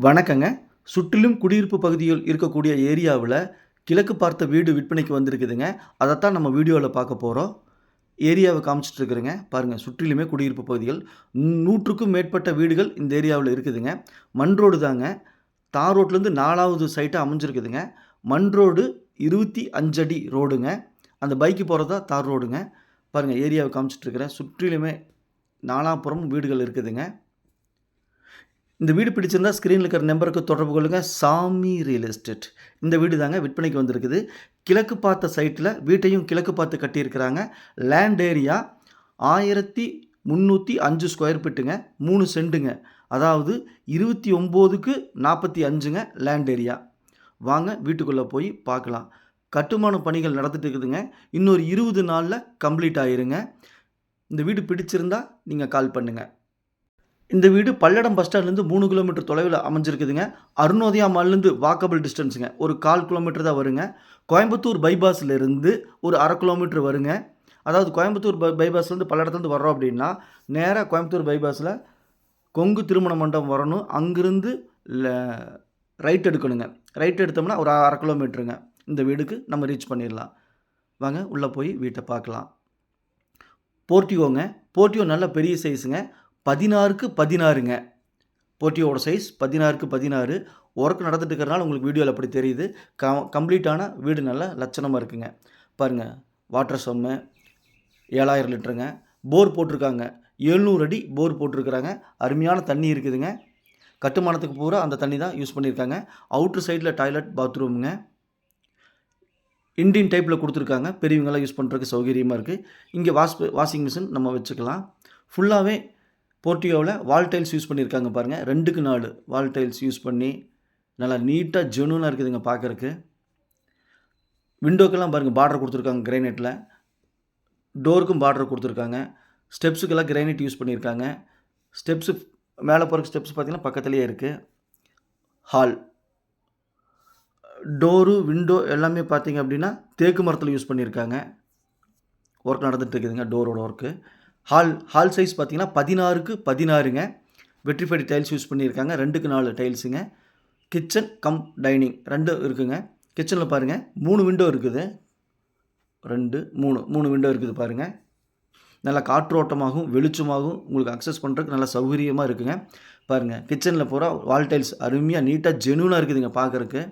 வணக்கங்க. சுற்றிலும் குடியிருப்பு பகுதிகள் இருக்கக்கூடிய ஏரியாவுல, கிழக்கு பார்த்த வீடு விற்பனைக்கு வந்திருக்குதுங்க. அதத்தான் நம்ம வீடியோல பார்க்க போறோம். ஏரியாவ காமிச்சிட்டு இருக்கிறேங்க. பாருங்க, சுற்றிலுமே குடியிருப்பு பகுதிகள். 100க்கும் மேற்பட்ட வீடுகள் இந்த ஏரியாவுல இருக்குதுங்க. மண் ரோடு தாங்க. தார் ரோட்லேருந்து 4வது சைட்டா அமைஞ்சிருக்குதுங்க. மண் ரோடு 25 அடி ரோடுங்க. அந்த பைக்கு போறது தான் தார் ரோடுங்க. பாருங்க, ஏரியாவ காமிச்சிட்டு இருக்கிறேன். சுற்றிலுமே நாலாபுறமும் வீடுகள் இருக்குதுங்க. இந்த வீடு பிடிச்சிருந்தா ஸ்க்ரீனில் இருக்கிற நம்பருக்கு தொடர்பு கொள்ளுங்க. சாமி ரியல் எஸ்டேட். இந்த வீடு தாங்க விற்பனைக்கு வந்திருக்குது. கிழக்கு பார்த்த சைட்டில் வீட்டையும் கிழக்கு பார்த்து கட்டியிருக்கிறாங்க. லேண்ட் ஏரியா 1305 ஸ்கொயர் ஃபீட்டுங்க. 3 சென்ட்டுங்க. அதாவது 29க்கு 45ங்க லேண்ட் ஏரியா. வாங்க வீட்டுக்குள்ளே போய் பார்க்கலாம். கட்டுமான பணிகள் நடந்துட்டு இருக்குதுங்க. இன்னொரு 20 நாளில் கம்ப்ளீட் ஆயிருங்க. இந்த வீடு பிடிச்சிருந்தா நீங்கள் கால் பண்ணுங்கள். இந்த வீடு பல்லடம் பஸ் ஸ்டாண்ட்லேருந்து 3 கிலோமீட்டர் தொலைவில் அமைஞ்சிருக்குதுங்க. அருணோதயா மால்லேருந்து வாக்கபிள் டிஸ்டன்ஸுங்க. ஒரு 1/4 கிலோமீட்டர் தான் வருங்க. கோயம்புத்தூர் பைபாஸ்லேருந்து ஒரு 1/2 கிலோமீட்டர் வருங்க. அதாவது கோயம்புத்தூர் பைபாஸ்லேருந்து பல்லடத்துலேருந்து வர்றோம் அப்படின்னா, நேராக கோயம்புத்தூர் பைபாஸில் கொங்கு திருமண மண்டபம் வரணும். அங்கிருந்து ரைட் எடுக்கணுங்க. ரைட் எடுத்தோம்னா ஒரு 1/2 கிலோமீட்டருங்க. இந்த வீடுக்கு நம்ம ரீச் பண்ணிடலாம். வாங்க உள்ளே போய் வீட்டை பார்க்கலாம். போர்ட்டியோங்க. போர்ட்டியோ நல்ல பெரிய சைஸுங்க. 16க்கு 16ங்க. போர்ட்டியோட சைஸ் 16க்கு 16. ஒர்க் நடந்துட்டு இருக்கிறனால உங்களுக்கு வீடியோவில் அப்படி தெரியுது. கம்ப்ளீட்டான வீடு நல்ல லட்சணமாக இருக்குங்க. பாருங்கள், வாட்டர் சம்மு 7000 லிட்டருங்க. போர் போட்டிருக்காங்க. 700 அடி போர் போட்டிருக்கிறாங்க. அருமையான தண்ணி இருக்குதுங்க. கட்டுமானத்துக்கு பூரா அந்த தண்ணி தான் யூஸ் பண்ணியிருக்காங்க. அவுட்ரு சைடில் டாய்லெட் பாத்ரூமுங்க. இண்டியன் டைப்பில் கொடுத்துருக்காங்க. பெரியவங்களாம் யூஸ் பண்ணுறதுக்கு சௌகரியமாக இருக்குது. இங்கே வாஷிங் மிஷின் நம்ம வச்சுக்கலாம். ஃபுல்லாகவே போர்ட்டியோவில் வால் டைல்ஸ் யூஸ் பண்ணியிருக்காங்க. பாருங்கள், 2க்கு 4 வால் டைல்ஸ் யூஸ் பண்ணி நல்லா நீட்டாக ஜெனுவனாக இருக்குதுங்க பார்க்குறக்கு. விண்டோக்கெல்லாம் பாருங்கள், பார்டர் கொடுத்துருக்காங்க கிரைனைட்டில். டோருக்கும் பார்டர் கொடுத்துருக்காங்க. ஸ்டெப்ஸுக்கெல்லாம் கிரைனைட் யூஸ் பண்ணியிருக்காங்க. ஸ்டெப்ஸு மேலே போகிறக்கு ஸ்டெப்ஸ் பார்த்திங்கன்னா பக்கத்துலேயே இருக்குது. ஹால் டோரு விண்டோ எல்லாமே பார்த்திங்க அப்படின்னா தேக்கு மரத்தில் யூஸ் பண்ணியிருக்காங்க. ஒர்க் நடந்துகிட்டு இருக்குதுங்க டோரோட ஒர்க்கு. ஹால் சைஸ் பார்த்திங்கன்னா 16க்கு 16ங்க. வெட்ரிஃபைடு டைல்ஸ் யூஸ் பண்ணியிருக்காங்க. 2க்கு 4 டைல்ஸுங்க. கிச்சன் கம் டைனிங் 2 இருக்குதுங்க. கிச்சனில் பாருங்கள் 3 விண்டோ இருக்குது. 2 3 விண்டோ இருக்குது பாருங்கள். நல்லா காற்றோட்டமாகவும் வெளிச்சமாகவும் உங்களுக்கு அக்சஸ் பண்ணுறதுக்கு நல்லா சௌகரியமாக இருக்குங்க. பாருங்கள், கிச்சனில் பூரா வால் டைல்ஸ் அருமையாக நீட்டாக ஜெனுவனாக இருக்குதுங்க பார்க்குறக்கு.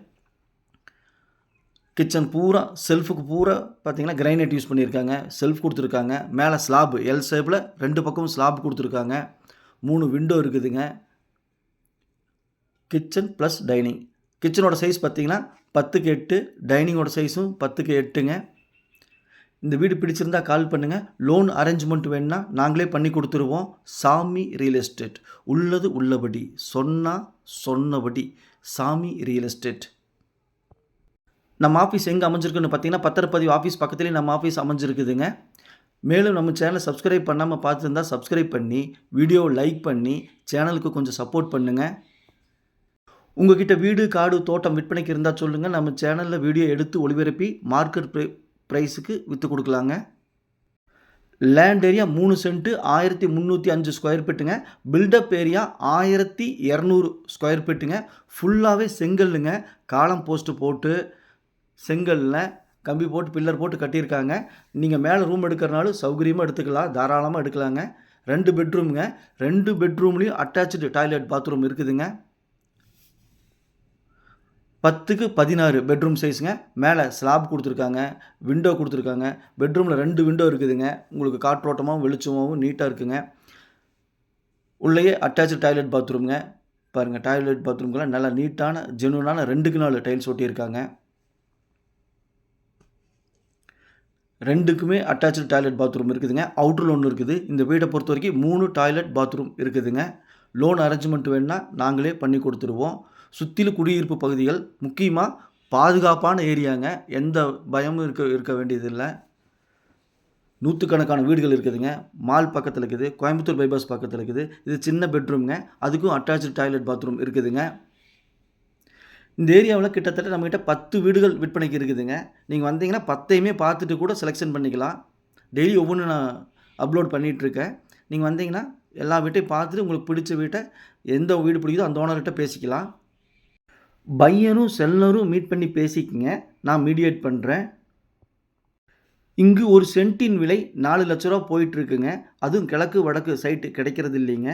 கிச்சன் பூரா செல்ஃபுக்கு பூரா பார்த்திங்கன்னா கிரைனைட் யூஸ் பண்ணியிருக்காங்க. செல்ஃப் கொடுத்துருக்காங்க. மேலே ஸ்லாப் எல் ஷேப்பில் 2 பக்கமும் ஸ்லாப் கொடுத்துருக்காங்க. 3 விண்டோ இருக்குதுங்க. Kitchen plus dining. கிச்சனோட சைஸ் பார்த்திங்கன்னா 10க்கு 8. டைனிங்கோட சைஸும் 10க்கு 8ங்க. இந்த வீடு பிடிச்சிருந்தால் கால் பண்ணுங்கள். லோன் அரேஞ்ச்மெண்ட் வேணுன்னா நாங்களே பண்ணி கொடுத்துருவோம். சாமி ரியல் எஸ்டேட். உள்ளது உள்ளபடி சொன்னபடி சாமி ரியல் எஸ்டேட். நம்ம ஆஃபீஸ் எங்கே அமைஞ்சிருக்குன்னு பார்த்தீங்கன்னா, பத்திரப்பதிவு ஆஃபீஸ் பக்கத்துலேயே நம்ம ஆஃபீஸ் அமைஞ்சிருக்குதுங்க. மேலும் நம்ம சேனலை சப்ஸ்கிரைப் பண்ணாமல் பார்த்துருந்தா சப்ஸ்கிரைப் பண்ணி, வீடியோவை லைக் பண்ணி, சேனலுக்கு கொஞ்சம் சப்போர்ட் பண்ணுங்கள். உங்கள்கிட்ட வீடு, காடு, தோட்டம் விற்பனைக்கு இருந்தால் சொல்லுங்கள். நம்ம சேனலில் வீடியோ எடுத்து ஒளிபரப்பி மார்க்கெட் ப்ரைஸுக்கு விற்று கொடுக்கலாங்க. லேண்ட் ஏரியா 3 சென்ட்டு 1305 ஸ்கொயர் ஃபீட்டுங்க. பில்டப் ஏரியா 1200 ஸ்கொயர் ஃபீட்டுங்க. ஃபுல்லாகவே செங்கல்லுங்க. காலம் போஸ்ட்டு போட்டு செங்கலில் கம்பி போட்டு பில்லர் போட்டு கட்டியிருக்காங்க. நீங்கள் மேலே ரூம் எடுக்கிறனாலும் சௌகரியமாக எடுத்துக்கலாம். தாராளமாக எடுக்கலாங்க. 2 பெட்ரூமுங்க. 2 பெட்ரூம்லேயும் அட்டாச்சு டாய்லெட் பாத்ரூம் இருக்குதுங்க. 10க்கு 16 பெட்ரூம் சைஸுங்க. மேலே ஸ்லாப் கொடுத்துருக்காங்க. விண்டோ கொடுத்துருக்காங்க. பெட்ரூமில் 2 விண்டோ இருக்குதுங்க. உங்களுக்கு காற்றோட்டமாகவும் வெளிச்சமாகவும் நீட்டாக இருக்குங்க. உள்ளேயே அட்டாச்சு டாய்லெட் பாத்ரூமுங்க. பாருங்கள், டாய்லெட் பாத்ரூம்கெல்லாம் நல்லா நீட்டான ஜெனுவனான 2க்கு 4 டைல்ஸ் ஒட்டியிருக்காங்க. 2க்குமே அட்டாச்சு டாய்லெட் பாத்ரூம் இருக்குதுங்க. அவுட்டரில் 1 இருக்குது. இந்த வீடை பொறுத்த வரைக்கும் 3 டாய்லெட் பாத்ரூம் இருக்குதுங்க. லோன் அரேஞ்ச்மெண்ட் வேணுன்னா நாங்களே பண்ணி கொடுத்துருவோம். சுற்றிலும் குடியிருப்பு பகுதிகள், முக்கியமாக பாதுகாப்பான ஏரியாங்க. எந்த பயமும் இருக்க வேண்டியதில்லை. நூற்றுக்கணக்கான வீடுகள் இருக்குதுங்க. மால் பக்கத்தில் இருக்குது. கோயம்புத்தூர் பைபாஸ் பக்கத்தில் இருக்குது. இது சின்ன பெட்ரூம்ங்க. அதுக்கும் அட்டாச்சு டாய்லெட் பாத்ரூம் இருக்குதுங்க. இந்த ஏரியாவில் கிட்டத்தட்ட நம்மகிட்ட 10 வீடுகள் விற்பனைக்கு இருக்குதுங்க. நீங்கள் வந்தீங்கன்னா 10யுமே பார்த்துட்டு கூட செலெக்ஷன் பண்ணிக்கலாம். டெய்லி ஒவ்வொன்று நான் அப்லோட் பண்ணிகிட்ருக்கேன். நீங்கள் வந்தீங்கன்னா எல்லா வீட்டையும் பார்த்துட்டு உங்களுக்கு பிடிச்ச வீட்டை எந்த வீடு பிடிக்குதோ அந்த ஓனர்கிட்ட பேசிக்கலாம். பையனும் செல்லரும் மீட் பண்ணி பேசிக்கங்க. நான் மீடியேட் பண்ணுறேன். இங்கு ஒரு சென்ட்டின் விலை ரூ. 4,00,000 போயிட்டுருக்குங்க. அதுவும் கிழக்கு, வடக்கு சைட்டு கிடைக்கிறது இல்லைங்க.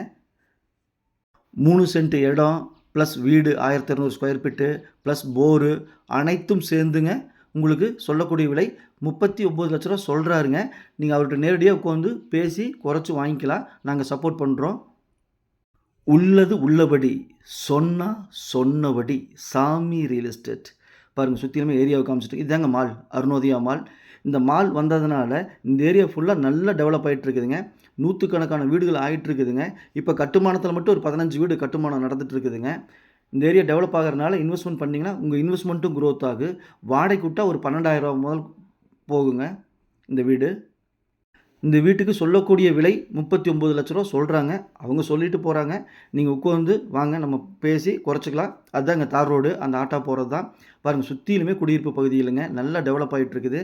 3 சென்ட் இடம், ப்ளஸ் வீடு 1200 ஸ்கொயர் ஃபீட்டு, ப்ளஸ் போரு அனைத்தும் சேர்ந்துங்க உங்களுக்கு சொல்லக்கூடிய விலை ரூ. 39,00,000 சொல்கிறாருங்க. நீங்கள் அவர்கிட்ட நேரடியாக உட்காந்து பேசி குறைச்சி வாங்கிக்கலாம். நாங்கள் சப்போர்ட் பண்ணுறோம். உள்ளது உள்ளபடி, சொன்னா சொன்னபடி சாமி ரியல் எஸ்டேட். பாருங்கள், சுற்றிலுமே ஏரியாவை காமிச்சிட்டு இதாங்க மால், அருணோதயா மால். இந்த மால் வந்ததுனால இந்த ஏரியா ஃபுல்லாக நல்லா டெவலப் ஆகிட்டு இருக்குதுங்க. நூற்றுக்கணக்கான வீடுகள் ஆகிட்டு இருக்குதுங்க. இப்போ கட்டுமானத்தில் மட்டும் ஒரு 15 வீடு கட்டுமானம் நடந்துட்டு இருக்குதுங்க. இந்த ஏரியா டெவலப் ஆகிறதுனால இன்வெஸ்ட்மெண்ட் பண்ணிங்கன்னா உங்கள் இன்வெஸ்ட்மெண்ட்டும் க்ரோத் ஆகு. வாடகை விட்டால் ஒரு 12,000 முதல் போகுங்க இந்த வீடு. இந்த வீட்டுக்கு சொல்லக்கூடிய விலை ரூ. 39,00,000 சொல்கிறாங்க. அவங்க சொல்லிட்டு போகிறாங்க. நீங்கள் உட்காந்து வாங்க, நம்ம பேசி குறைச்சிக்கலாம். அதுதாங்க தார் ரோடு, அந்த ஆட்டோ போகிறது தான். பாருங்கள், சுற்றிலுமே குடியிருப்பு பகுதியிலுங்க நல்லா டெவலப் ஆகிட்டு இருக்குது.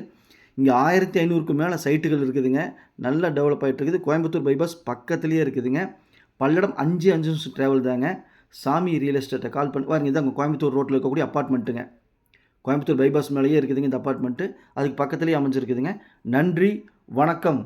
இங்கே 1500க்கு மேலே சைட்டுகள் இருக்குதுங்க. நல்லா டெவலப் ஆகிட்டு இருக்குது. கோயம்புத்தூர் பைபாஸ் பக்கத்துலேயே இருக்குதுங்க. பல்லடம் 5 நிமிஷம் ட்ராவல் தாங்க. சாமி ரியல் எஸ்டேட்டை கால் பண்ணி பாருங்கள். இதாங்க கோயம்புத்தூர் ரோட்டில் இருக்கக்கூடிய அப்பார்ட்மெண்ட்டுங்க. கோயம்புத்தூர் பைபாஸ் மேலேயே இருக்குதுங்க இந்த அப்பார்ட்மெண்ட்டு. அதுக்கு பக்கத்துலேயே அமைஞ்சிருக்குதுங்க. நன்றி, வணக்கம்.